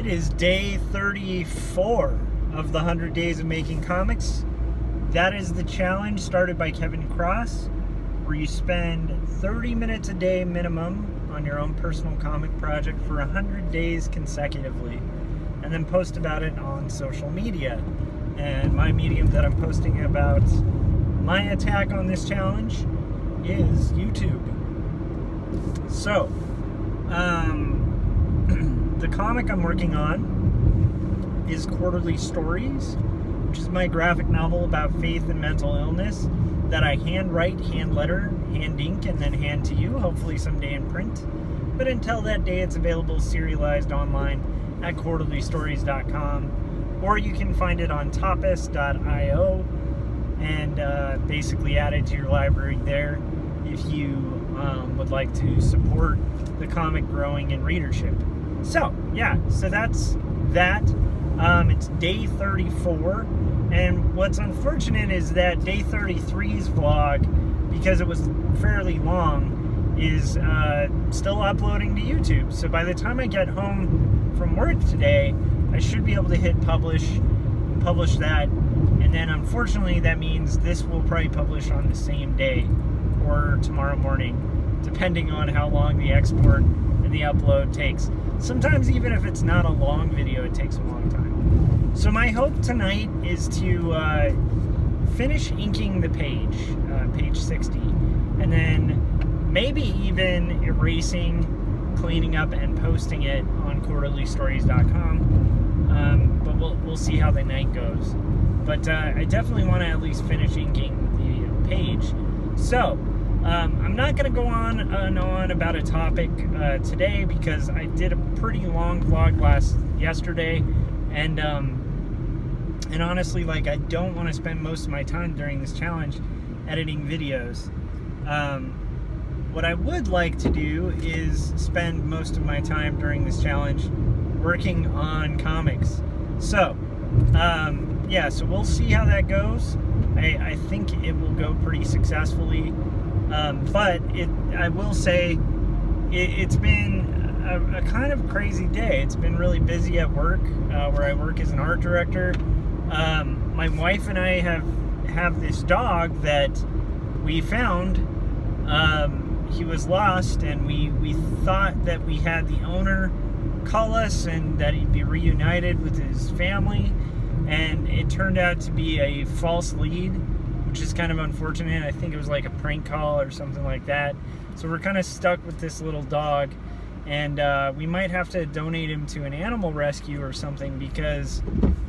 It is day 34 of the 100 Days of Making Comics. That is the challenge started by Kevin Cross, where you spend 30 minutes a day minimum on your own personal comic project for 100 days consecutively, and then post about it on social media. And my medium that I'm posting about my attack on this challenge is YouTube. So, the comic I'm working on is Quarterly Stories, which is my graphic novel about faith and mental illness that I hand write, hand letter, hand ink, and then hand to you, hopefully someday in print. But until that day, it's available serialized online at quarterlystories.com, or you can find it on tapas.io and basically add it to your library there if you would like to support the comic growing in readership. So that's that. It's day 34, and what's unfortunate is that day 33's vlog, because it was fairly long, is still uploading to YouTube. So by the time I get home from work today, I should be able to hit publish that, and then unfortunately that means this will probably publish on the same day or tomorrow morning, depending on how long the export and the upload takes. Sometimes even if it's not a long video, it takes a long time. So my hope tonight is to finish inking the page 60, and then maybe even erasing, cleaning up, and posting it on quarterlystories.com. But we'll see how the night goes. But I definitely want to at least finish inking the page. So I'm not going to go on and on about a topic today, because I did a pretty long vlog yesterday, and honestly, like, I don't want to spend most of my time during this challenge editing videos. What I would like to do is spend most of my time during this challenge working on comics. So so we'll see how that goes. I think it will go pretty successfully. But I will say it's been a kind of crazy day. It's been really busy at work, where I work as an art director. My wife and I have this dog that we found. He was lost, and we thought that we had the owner call us and that he'd be reunited with his family, and it turned out to be a false lead, which is kind of unfortunate. I think it was like a prank call or something like that. So we're kind of stuck with this little dog, and we might have to donate him to an animal rescue or something, because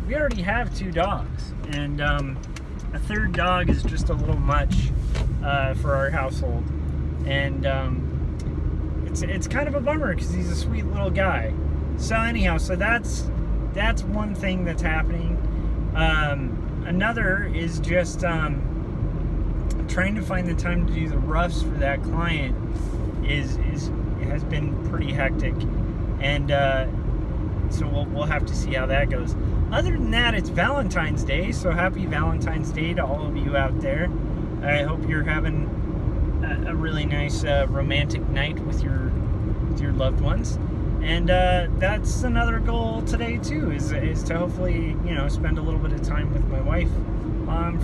we already have 2 dogs, and a third dog is just a little much for our household. And it's kind of a bummer, because he's a sweet little guy. So anyhow, so that's one thing that's happening. Another is just trying to find the time to do the roughs for that client has been pretty hectic, and so we'll have to see how that goes. Other than that, it's Valentine's Day, so happy Valentine's Day to all of you out there. I hope you're having a really nice romantic night with your loved ones. And that's another goal today too, is to hopefully, spend a little bit of time with my wife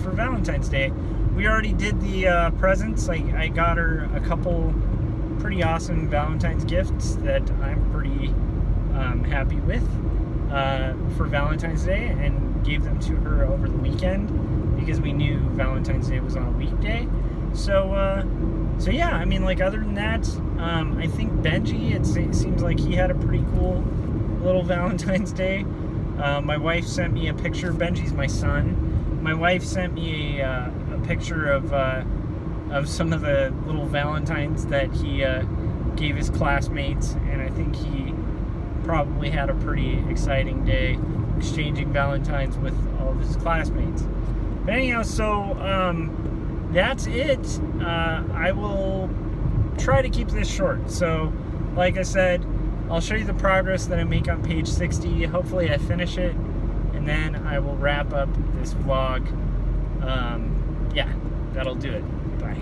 for Valentine's Day. We already did the presents. I got her a couple pretty awesome Valentine's gifts that I'm pretty happy with for Valentine's Day, and gave them to her over the weekend, because we knew Valentine's Day was on a weekday. So yeah, I mean, like, other than that, I think Benji, it seems like he had a pretty cool little Valentine's Day. My wife sent me a picture. Benji's my son. My wife sent me a picture of some of the little Valentines that he gave his classmates, and I think he probably had a pretty exciting day exchanging Valentines with all of his classmates. But anyhow, so that's it. I will try to keep this short. So, like I said, I'll show you the progress that I make on page 60. Hopefully I finish it, and then I will wrap up this vlog. That'll do it. Bye.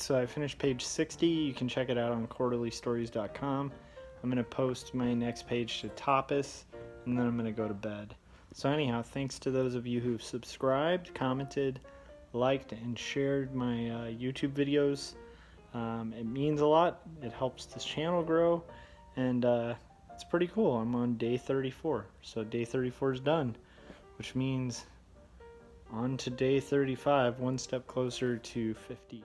so I finished page 60. You can check it out on quarterlystories.com. I'm going to post my next page to Tapas, and then I'm going to go to bed. So anyhow, thanks to those of you who've subscribed, commented, liked, and shared my YouTube videos. It means a lot. It helps this channel grow, and it's pretty cool. I'm on day 34, so day 34 is done, which means on to day 35, one step closer to 50.